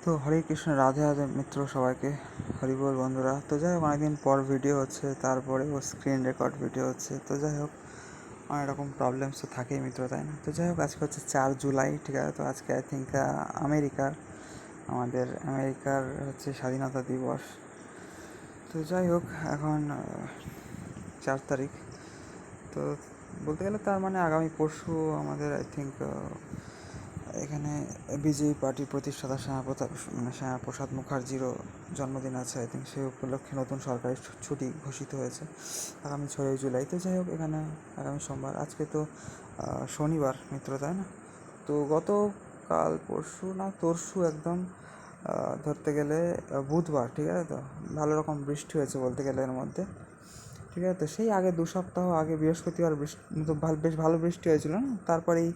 তো হরে কৃষ্ণ, রাধে রাধে মিত্র সবাইকে, হরি বল বন্ধুরা। তো যাই হোক, অনেকদিন পর ভিডিও হচ্ছে, তারপরে ও স্ক্রিন রেকর্ড ভিডিও হচ্ছে। তো যাই হোক, অনেক রকম প্রবলেমস তো থাকেই মিত্র, তাই না? তো যাই হোক, আজকে হচ্ছে 4 জুলাই, ঠিক আছে? তো আজকে আই থিঙ্ক আমাদের আমেরিকার হচ্ছে স্বাধীনতা দিবস। তো যাই হোক, এখন 4 তারিখ। তো বলতে গেলে তার মানে আগামী পরশু আমাদের আই থিঙ্ক এখানে বিজেপি পার্টির প্রতিষ্ঠাতা শ্যামাপ্রসাদ মুখার্জিরও জন্মদিন আছে। আই থিঙ্ক সেই উপলক্ষে নতুন সরকারি ছুটি ঘোষিত হয়েছে আগামী 6 জুলাই। তো যাই হোক, এখানে আগামী সোমবার, আজকে তো শনিবার মিত্র, তাই না? তো গতকাল পরশু না তরশু একদম ধরতে গেলে বুধবার, ঠিক আছে? তো ভালো রকম বৃষ্টি হয়েছে বলতে গেলে এর মধ্যে, ঠিক আছে? তো সেই আগে 2 সপ্তাহ আগে বৃহস্পতিবার বেশ ভালো বৃষ্টি হয়েছিল না? তারপরেই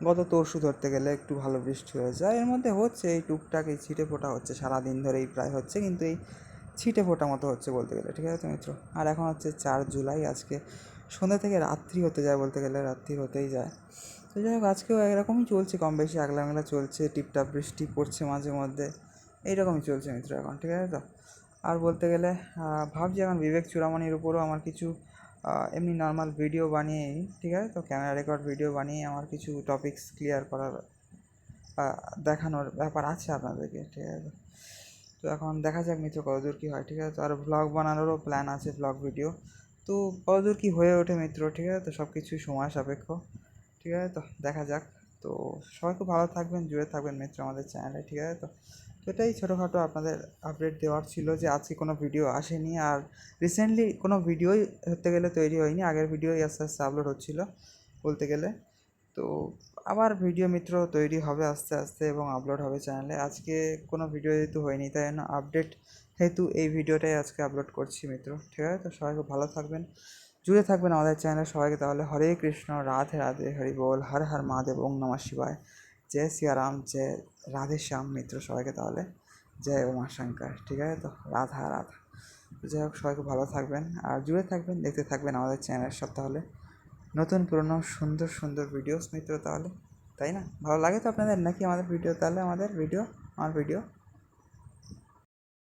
গত তরশু ধরতে গেলে একটু ভালো বৃষ্টি হয়েছে। আর এর মধ্যে হচ্ছে এই টুকটাক এই ছিটে ফোটা হচ্ছে, সারাদিন ধরেই প্রায় হচ্ছে, কিন্তু এই ছিটে ফোটা মতো হচ্ছে বলতে গেলে, ঠিক আছে মিত্র? আর এখন হচ্ছে 4 জুলাই, আজকে সন্ধ্যা থেকে রাত্রি হতে যায় বলতে গেলে, রাত্রি হতেই যায়। তো যাই হোক, আজকেও এরকমই চলছে, কম বেশি আগলা মেলা চলছে, টিপটাপ বৃষ্টি পড়ছে মাঝে মধ্যে, এইরকমই চলছে মিত্র এখন, ঠিক আছে? তো আর বলতে গেলে ভাবছি এখন বিবেক চূড়ামণির উপরও আমার কিছু এমনি নর্মাল ভিডিও বানিয়েই, ঠিক আছে? তো ক্যামেরা রেকর্ড ভিডিও বানিয়ে আমার কিছু টপিকস ক্লিয়ার করার দেখানোর ব্যাপার আছে আপনাদেরকে, ঠিক আছে? তো এখন দেখা যাক মিত্র কতদূর কী হয়, ঠিক আছে? তো আর ভ্লগ বানানোরও প্ল্যান আছে, ভ্লগ ভিডিও। তো কতদূর কী হয়ে ওঠে মিত্র, ঠিক আছে? তো সব কিছুই সময় সাপেক্ষ, ঠিক আছে? তো দেখা যাক। তো সবাই খুব ভালো থাকবেন, জুড়ে থাকবেন মিত্র আমাদের চ্যানেলে, ঠিক আছে? তো এটাই ছোটোখাটো আপনাদের আপডেট দেওয়ার ছিল, যে আজকে কোনো ভিডিও আসেনি, আর রিসেন্টলি কোনো ভিডিওই ধরতে গেলে তৈরি হয়নি। আগের ভিডিওই আস্তে আস্তে আপলোড হচ্ছিলো বলতে গেলে। তো আবার ভিডিও মিত্র তৈরি হবে আস্তে আস্তে এবং আপলোড হবে চ্যানেলে। আজকে কোনো ভিডিও যেহেতু হয়নি, তাই জন্য আপডেট হেতু এই ভিডিওটাই আজকে আপলোড করছি মিত্র, ঠিক আছে? তো সবাই খুব ভালো থাকবেন, জুড়ে থাকবেন আমাদের চ্যানেলে। সবাইকে তাহলে হরে কৃষ্ণ, রাধে রাধে, হরি বল, হর হর মহাদেব, ওং নমঃ শিবায়, জয় সিয়ারাম, জয় রাধে শ্যাম মিত্র। সবাইকে তাহলে জয় উমা শঙ্কর, ঠিক আছে? তো রাধা রাধা। যাই হোক, সবাই খুব ভালো থাকবেন আর জুড়ে থাকবেন, দেখতে থাকবেন আমাদের চ্যানেলের সব তাহলে নতুন পুরনো সুন্দর সুন্দর ভিডিওস মিত্র, তাহলে তাই না? ভালো লাগে তো আপনাদের নাকি আমাদের ভিডিও? তাহলে আমার ভিডিও